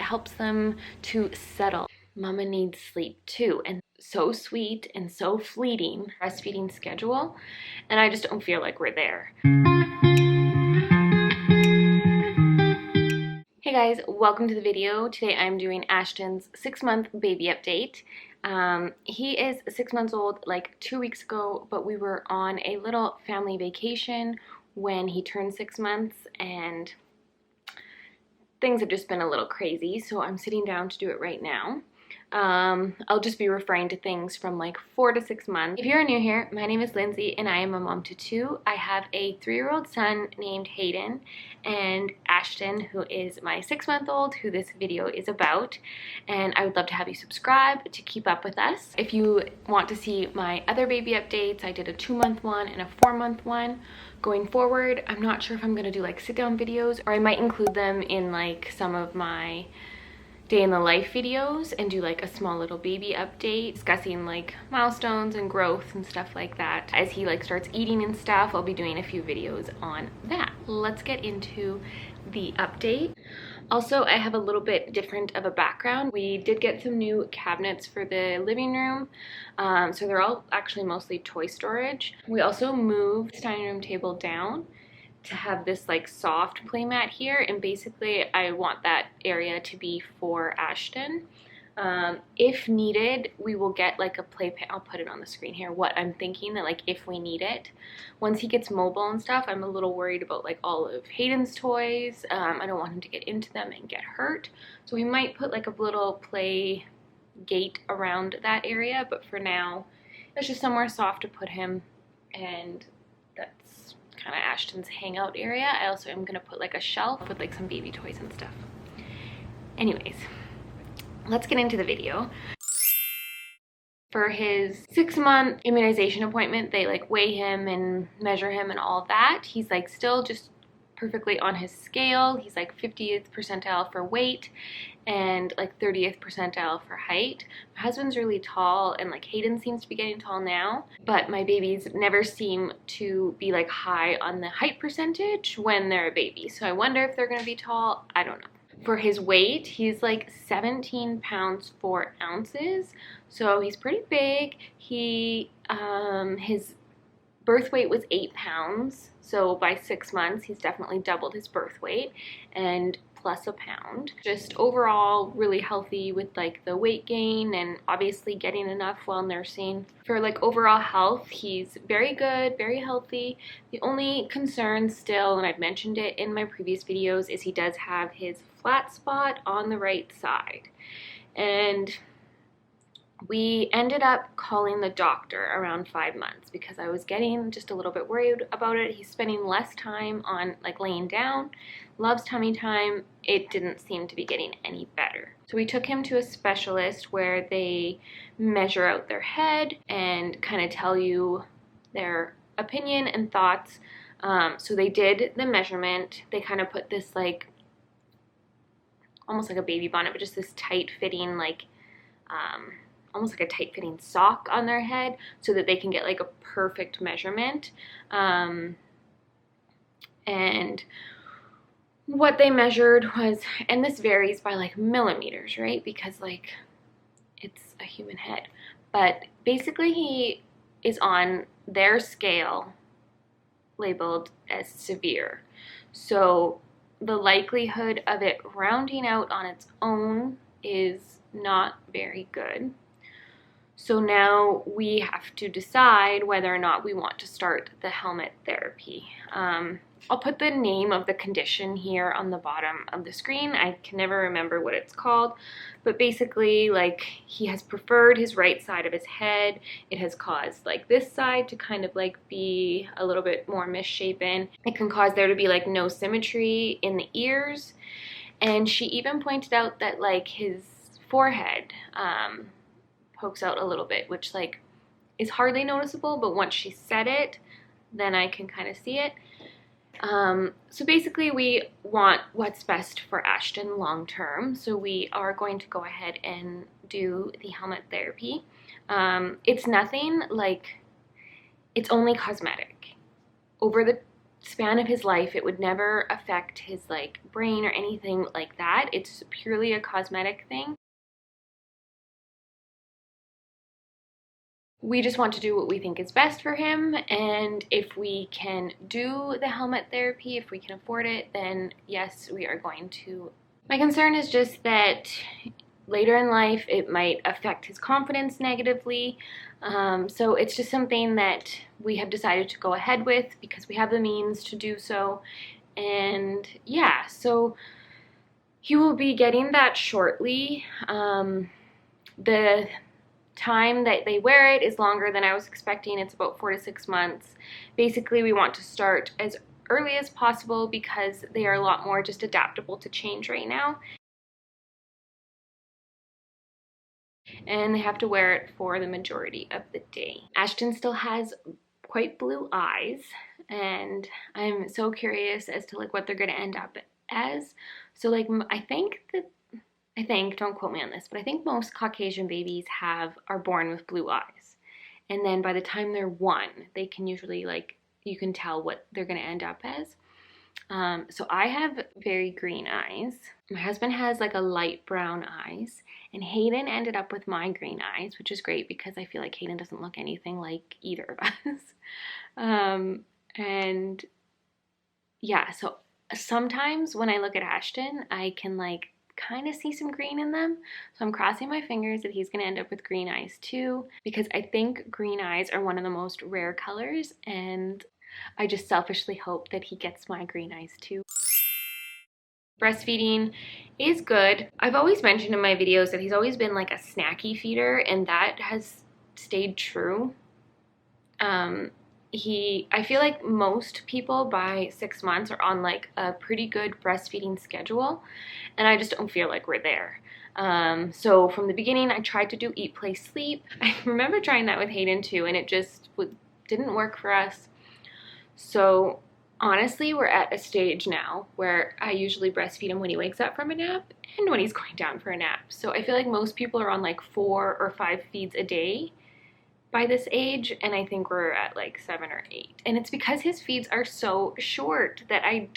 helps them to settle. Mama needs sleep too, and so sweet and so fleeting breastfeeding schedule, and I just don't feel like we're there. Hey guys, welcome to the video. Today I'm doing Ashton's 6-month baby update. He is 6 months old like 2 weeks ago, but we were on a little family vacation when he turned 6 months and things have just been a little crazy, so I'm sitting down to do it right now. I'll just be referring to things from like 4 to 6 months. If you're new here, my name is Lindsay and I am a mom to 2. I have a 3-year-old son named Hayden and Ashton, who is my 6-month-old, who this video is about. And I would love to have you subscribe to keep up with us. If you want to see my other baby updates, I did a 2-month one and a 4-month one. Going forward, I'm not sure if I'm gonna do like sit-down videos, or I might include them in like some of my day in the life videos and do like a small little baby update discussing like milestones and growth and stuff like that. As he like starts eating and stuff, I'll be doing a few videos on that. Let's get into the update. Also, I have a little bit different of a background. We did get some new cabinets for the living room, so they're all actually mostly toy storage. We also moved the dining room table down to have this like soft play mat here, and basically I want that area to be for Ashton. If needed, we will get like a playpen. I'll put it on the screen here what I'm thinking, that like if we need it. Once he gets mobile and stuff, I'm a little worried about like all of Hayden's toys. I don't want him to get into them and get hurt, so we might put like a little play gate around that area, but for now it's just somewhere soft to put him, and that's kind of Ashton's hangout area. I also am gonna put like a shelf with like some baby toys and stuff. Anyways, let's get into the video. For his 6-month immunization appointment, they like weigh him and measure him and all that. He's like still just perfectly on his scale. He's like 50th percentile for weight and like 30th percentile for height. My husband's really tall, and like Hayden seems to be getting tall now, but my babies never seem to be like high on the height percentage when they're a baby. So I wonder if they're gonna be tall. I don't know. For his weight, he's like 17 pounds 4 ounces, so he's pretty big. His birth weight was 8 pounds, so by 6 months he's definitely doubled his birth weight and plus a pound. Just overall really healthy with like the weight gain, and obviously getting enough while nursing. For like overall health, he's very good, very healthy. The only concern still, and I've mentioned it in my previous videos, is he does have his flat spot on the right side. And we ended up calling the doctor around 5 months because I was getting just a little bit worried about it. He's spending less time on like laying down, loves tummy time. It didn't seem to be getting any better. So we took him to a specialist where they measure out their head and kind of tell you their opinion and thoughts. So they did the measurement. They kind of put this like almost like a baby bonnet, but just this tight fitting like almost like a tight fitting sock on their head so that they can get like a perfect measurement. And what they measured was, and this varies by like millimeters, right? Because like it's a human head, but basically he is on their scale labeled as severe. So the likelihood of it rounding out on its own is not very good. So now we have to decide whether or not we want to start the helmet therapy. I'll put the name of the condition here on the bottom of the screen. I can never remember what it's called, but basically like he has preferred his right side of his head. It has caused like this side to kind of like be a little bit more misshapen. It can cause there to be like no symmetry in the ears. And she even pointed out that like his forehead pokes out a little bit, which like is hardly noticeable, but once she said it, then I can kind of see it. So basically we want what's best for Ashton long term, so we are going to go ahead and do the helmet therapy. It's nothing like, it's only cosmetic. Over the span of his life, it would never affect his like brain or anything like that. It's purely a cosmetic thing. We just want to do what we think is best for him, and if we can do the helmet therapy, if we can afford it, then yes, we are going to. My concern is just that later in life it might affect his confidence negatively. So it's just something that we have decided to go ahead with because we have the means to do so. And yeah, so he will be getting that shortly. The time that they wear it is longer than I was expecting. It's about 4 to 6 months. Basically, we want to start as early as possible because they are a lot more just adaptable to change right now. And they have to wear it for the majority of the day. Ashton still has quite blue eyes, and I'm so curious as to like what they're going to end up as. So like I think, don't quote me on this, but I think most Caucasian babies are born with blue eyes. And then by the time they're 1, they can usually like, you can tell what they're going to end up as. So I have very green eyes. My husband has like a light brown eyes, and Hayden ended up with my green eyes, which is great because I feel like Hayden doesn't look anything like either of us. And yeah, so sometimes when I look at Ashton, I can like kind of see some green in them. So I'm crossing my fingers that he's going to end up with green eyes too, because I think green eyes are one of the most rare colors, and I just selfishly hope that he gets my green eyes too. Breastfeeding is good. I've always mentioned in my videos that he's always been like a snacky feeder, and that has stayed true. I feel like most people by 6 months are on like a pretty good breastfeeding schedule, and I just don't feel like we're there. So from the beginning, I tried to do eat, play, sleep. I remember trying that with Hayden too, and it just didn't work for us. So honestly, we're at a stage now where I usually breastfeed him when he wakes up from a nap and when he's going down for a nap. So I feel like most people are on like 4 or 5 feeds a day by this age, and I think we're at like 7 or 8. And it's because his feeds are so short that I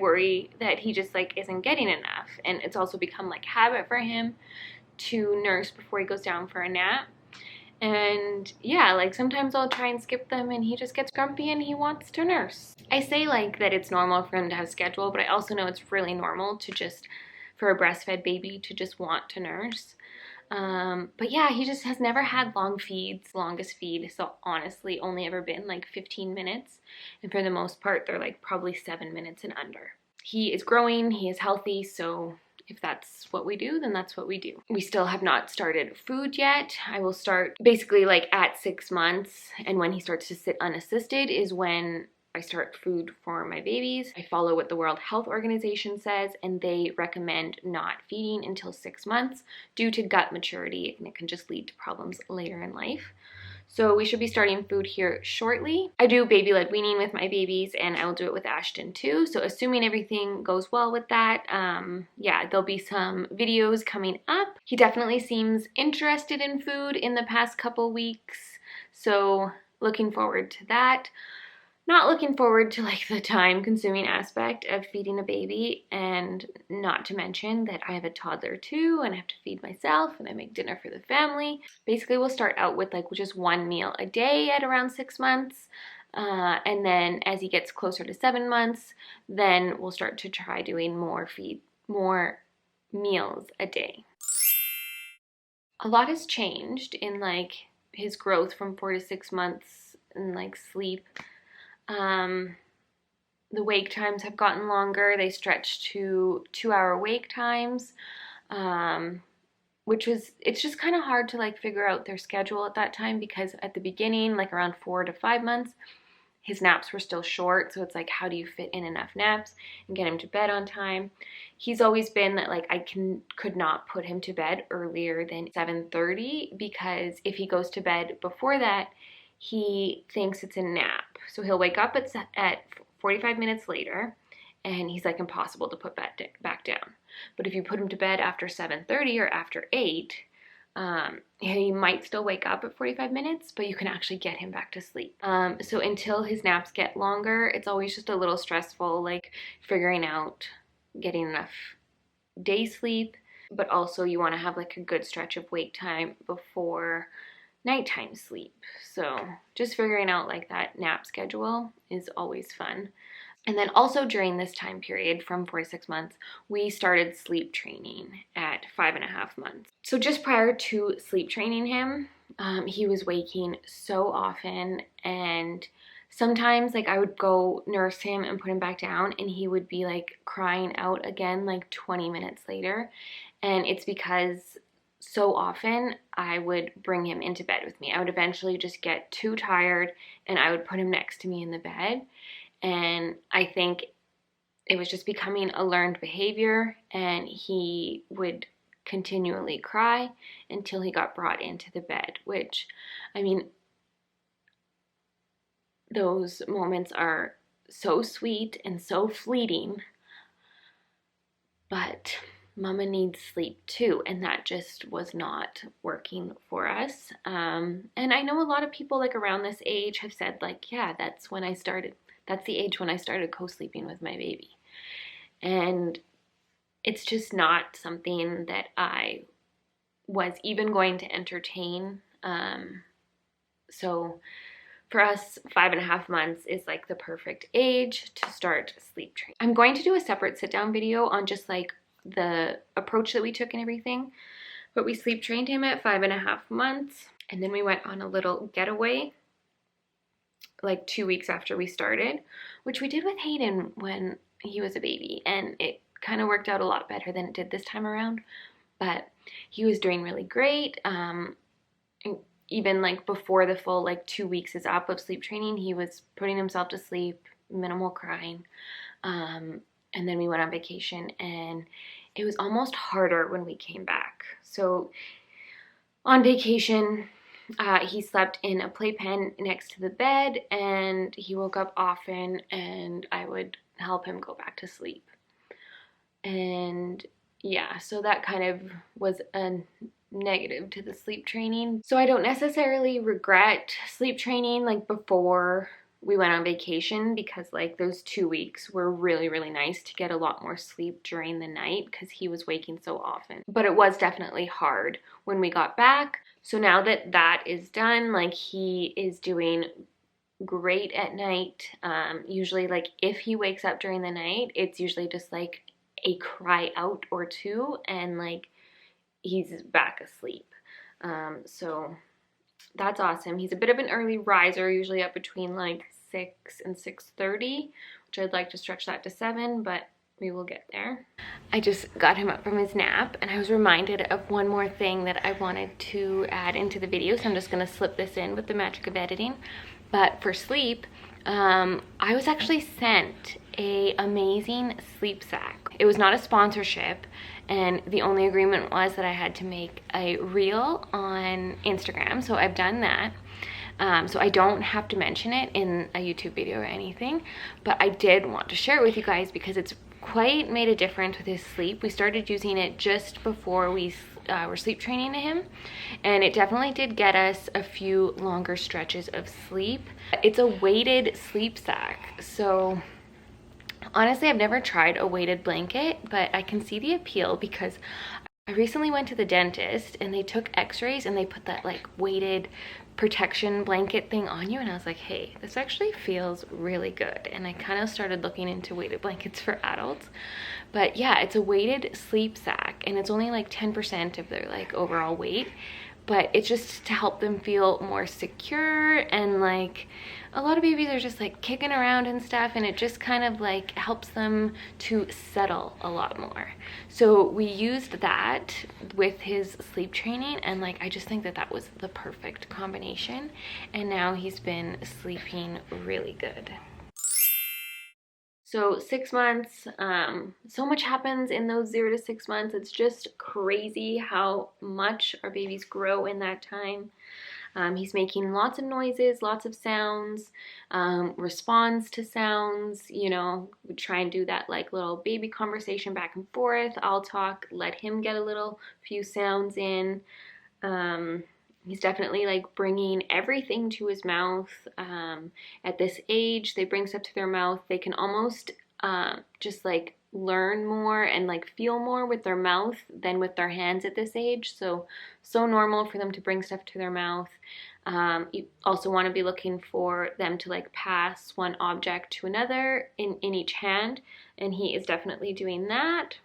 worry that he just like isn't getting enough. And it's also become like habit for him to nurse before he goes down for a nap. And yeah, like sometimes I'll try and skip them and he just gets grumpy and he wants to nurse. I say like that it's normal for him to have schedule, but I also know it's really normal to just, for a breastfed baby to just want to nurse. But yeah, he just has never had long feeds. Longest feed has honestly only ever been like 15 minutes. And for the most part, they're like probably 7 minutes and under. He is growing, he is healthy, so if that's what we do, then that's what we do. We still have not started food yet. I will start basically like at 6 months, and when he starts to sit unassisted is when I start food for my babies. I follow what the World Health Organization says, and they recommend not feeding until 6 months due to gut maturity, and it can just lead to problems later in life. So we should be starting food here shortly. I do baby-led weaning with my babies, and I will do it with Ashton too. So assuming everything goes well with that, yeah, there'll be some videos coming up. He definitely seems interested in food in the past couple weeks, so looking forward to that. Not looking forward to like the time-consuming aspect of feeding a baby, and not to mention that I have a toddler too, and I have to feed myself, and I make dinner for the family. Basically, we'll start out with like just 1 meal a day at around 6 months, and then as he gets closer to 7 months, then we'll start to try doing more meals a day. A lot has changed in like his growth from 4 to 6 months and like sleep. The wake times have gotten longer. They stretched to 2-hour wake times, it's just kind of hard to like figure out their schedule at that time, because at the beginning, like around 4 to 5 months, his naps were still short. So it's like, how do you fit in enough naps and get him to bed on time? He's always been that like I could not put him to bed earlier than 7:30, because if he goes to bed before that, he thinks it's a nap. So he'll wake up at 45 minutes later, and he's like impossible to put back down. But if you put him to bed after 7:30 or after 8, He might still wake up at 45 minutes, but you can actually get him back to sleep. So until his naps get longer, it's always just a little stressful, like figuring out getting enough day sleep, but also you want to have like a good stretch of wake time before nighttime sleep. So just figuring out like that nap schedule is always fun. And then also during this time period from 4 to 6 months, we started sleep training at 5.5 months. So just prior to sleep training him, he was waking so often, and sometimes like I would go nurse him and put him back down and he would be like crying out again like 20 minutes later. And it's because so often I would bring him into bed with me. I would eventually just get too tired and I would put him next to me in the bed. And I think it was just becoming a learned behavior, and he would continually cry until he got brought into the bed, which, I mean, those moments are so sweet and so fleeting, but mama needs sleep too, and that just was not working for us. And I know a lot of people like around this age have said like, yeah, that's the age when I started co-sleeping with my baby. And it's just not something that I was even going to entertain. So for us, 5.5 months is like the perfect age to start sleep training. I'm going to do a separate sit down video on just like the approach that we took and everything, but we sleep trained him at 5.5 months, and then we went on a little getaway like 2 weeks after we started, which we did with Hayden when he was a baby, and it kind of worked out a lot better than it did this time around. But he was doing really great. Even like before the full like 2 weeks is up of sleep training, he was putting himself to sleep, minimal crying. And then we went on vacation, and it was almost harder when we came back. So on vacation, he slept in a playpen next to the bed, and he woke up often, and I would help him go back to sleep. And yeah, so that kind of was a negative to the sleep training. So I don't necessarily regret sleep training like before we went on vacation, because like those 2 weeks were really, really nice to get a lot more sleep during the night because he was waking so often. But it was definitely hard when we got back. So now that that is done, like he is doing great at night. Usually like if he wakes up during the night, it's usually just like a cry out or two, and like he's back asleep. So that's awesome. He's a bit of an early riser, usually up between like 6 and 6:30, which I'd like to stretch that to 7, but we will get there. I just got him up from his nap, and I was reminded of one more thing that I wanted to add into the video, so I'm just gonna slip this in with the magic of editing. But for sleep, I was actually sent a amazing sleep sack. It was not a sponsorship, and the only agreement was that I had to make a reel on Instagram, so I've done that. So I don't have to mention it in a YouTube video or anything, but I did want to share it with you guys because it's quite made a difference with his sleep. We started using it just before we were sleep training to him, and it definitely did get us a few longer stretches of sleep. It's a weighted sleep sack, so honestly I've never tried a weighted blanket, but I can see the appeal because I recently went to the dentist and they took x-rays and they put that like weighted protection blanket thing on you, and I was like, hey, this actually feels really good. And I kind of started looking into weighted blankets for adults. But yeah, it's a weighted sleep sack, and it's only like 10% of their like overall weight, but it's just to help them feel more secure. And like a lot of babies are just like kicking around and stuff, and it just kind of like helps them to settle a lot more. So we used that with his sleep training, and like I just think that that was the perfect combination, and now he's been sleeping really good. So 6 months, so much happens in those 0 to 6 months. It's just crazy how much our babies grow in that time. He's making lots of noises, lots of sounds, responds to sounds. You know, we try and do that like little baby conversation back and forth. I'll talk, let him get a little few sounds in. He's definitely like bringing everything to his mouth. At this age, they bring stuff to their mouth. They can almost just like learn more and like feel more with their mouth than with their hands at this age. So normal for them to bring stuff to their mouth. You also want to be looking for them to like pass one object to another in each hand, and he is definitely doing that.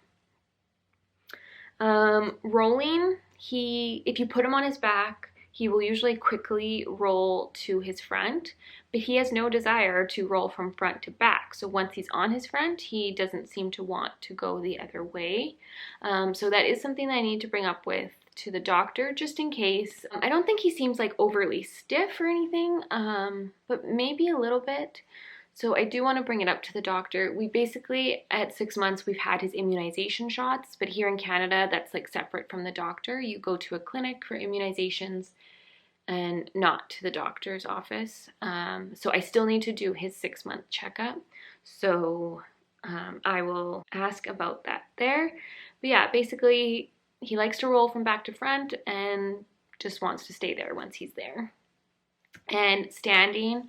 Rolling, if you put him on his back, he will usually quickly roll to his front, but he has no desire to roll from front to back. So once he's on his front, he doesn't seem to want to go the other way. So that is something that I need to bring up to the doctor just in case. I don't think he seems like overly stiff or anything, but maybe a little bit. So I do want to bring it up to the doctor. We basically, at 6 months, we've had his immunization shots, but here in Canada, that's like separate from the doctor. You go to a clinic for immunizations and not to the doctor's office. So I still need to do his 6-month checkup. So I will ask about that there. But yeah, basically, he likes to roll from back to front and just wants to stay there once he's there. And standing,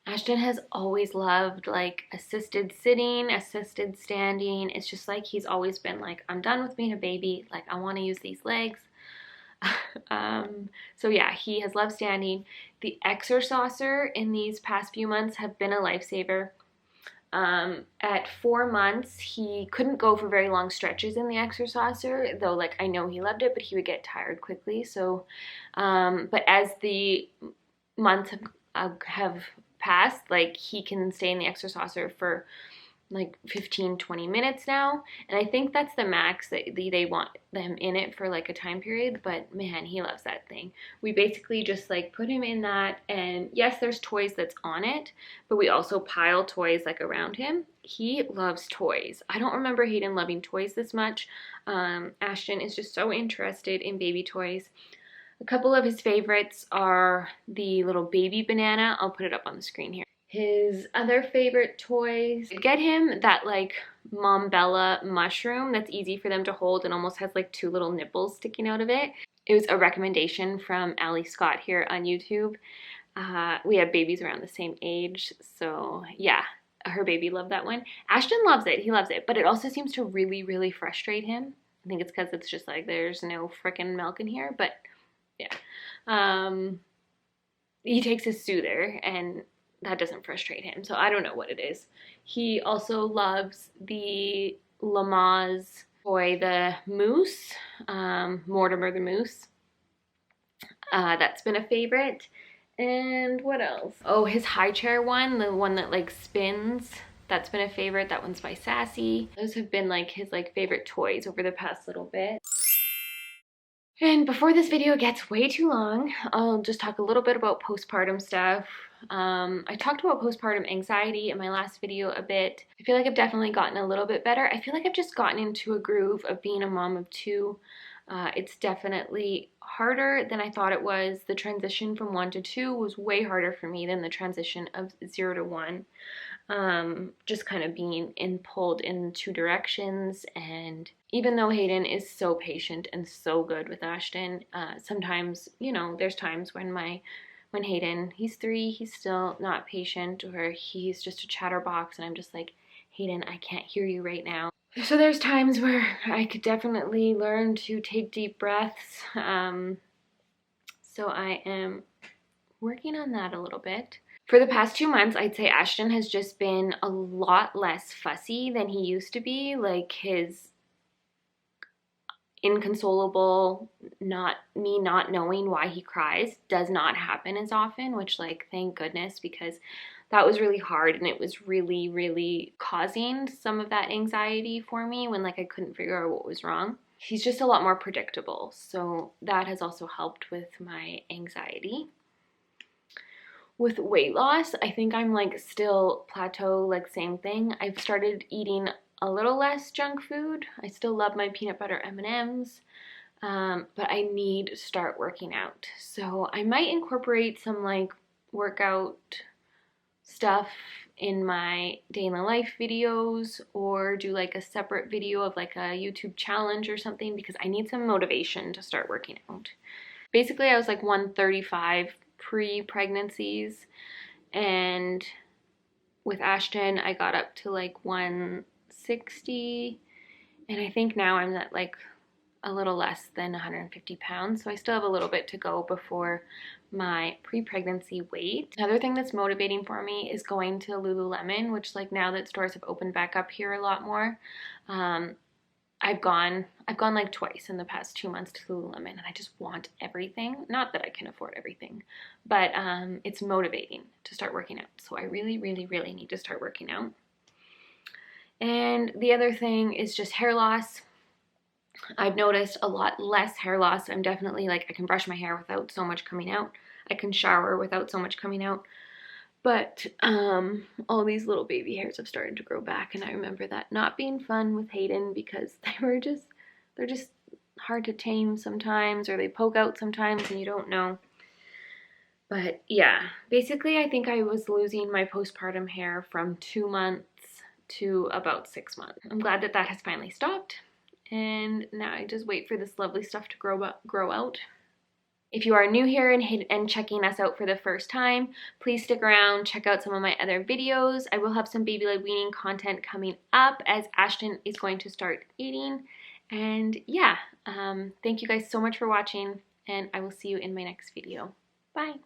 Ashton has always loved like assisted sitting, assisted standing. It's just like he's always been like, I'm done with being a baby. Like, I want to use these legs. So yeah, he has loved standing. The exerciser in these past few months have been a lifesaver. At 4 months, he couldn't go for very long stretches in the exerciser, though like I know he loved it, but he would get tired quickly. So, but as the months have passed, like he can stay in the exerciser for like 15-20 minutes now, and I think that's the max that they want them in it for like a time period. But man, he loves that thing. We basically just like put him in that, and yes, there's toys that's on it, but we also pile toys like around him. He loves toys. I don't remember Hayden loving toys this much. Ashton is just so interested in baby toys. A couple of his favorites are the little baby banana. I'll put it up on the screen here. His other favorite toys, get him that like Mom Bella mushroom that's easy for them to hold and almost has like 2 little nipples sticking out of it. It was a recommendation from Allie Scott here on YouTube. We have babies around the same age, so yeah, her baby loved that one. Ashton loves it, he loves it, but it also seems to really, really frustrate him. I think it's because it's just like there's no frickin' milk in here, but yeah. He takes his soother and that doesn't frustrate him, so I don't know what it is. He also loves the Lamaze toy, the moose, Mortimer the moose. That's been a favorite. And what else? Oh, his high chair one, the one that like spins, that's been a favorite. That one's by Sassy. Those have been like his like favorite toys over the past little bit. And before this video gets way too long, I'll just talk a little bit about postpartum stuff. I talked about postpartum anxiety in my last video a bit. I feel like I've definitely gotten a little bit better. I feel like I've just gotten into a groove of being a mom of 2. It's definitely harder than I thought it was. The transition from 1 to 2 was way harder for me than the transition of 0 to 1. Just kind of being pulled in 2 directions. And even though Hayden is so patient and so good with Ashton, sometimes, you know, there's times when Hayden, he's 3, he's still not patient, or he's just a chatterbox, and I'm just like, Hayden, I can't hear you right now. So there's times where I could definitely learn to take deep breaths. So I am working on that a little bit. For the past 2 months, I'd say Ashton has just been a lot less fussy than he used to be. Like his inconsolable, not knowing why he cries does not happen as often, which like thank goodness, because that was really hard and it was really, really causing some of that anxiety for me when like I couldn't figure out what was wrong. He's just a lot more predictable, so that has also helped with my anxiety. With weight loss, I think I'm like still plateau, like same thing. I've started eating a little less junk food. I still love my peanut butter M&Ms, but I need to start working out. So I might incorporate some like workout stuff in my day in the life videos, or do like a separate video of like a YouTube challenge or something, because I need some motivation to start working out. basically I was like 135 pre-pregnancies, and with Ashton I got up to like 160, and I think now I'm at like a little less than 150 pounds, so I still have a little bit to go before my pre-pregnancy weight. Another thing that's motivating for me is going to Lululemon, which like now that stores have opened back up here a lot more, I've gone like twice in the past 2 months to Lululemon, and I just want everything. Not that I can afford everything, but it's motivating to start working out. So I really, really, really need to start working out. And the other thing is just hair loss. I've noticed a lot less hair loss. I'm definitely like, I can brush my hair without so much coming out. I can shower without so much coming out. But all these little baby hairs have started to grow back, and I remember that not being fun with Hayden because they're just hard to tame sometimes, or they poke out sometimes and you don't know. But yeah, basically I think I was losing my postpartum hair from 2 months to about 6 months. I'm glad that that has finally stopped, and now I just wait for this lovely stuff to grow out. If you are new here and checking us out for the first time, please stick around, check out some of my other videos. I will have some baby-led weaning content coming up as Ashton is going to start eating. And yeah, thank you guys so much for watching, and I will see you in my next video. Bye.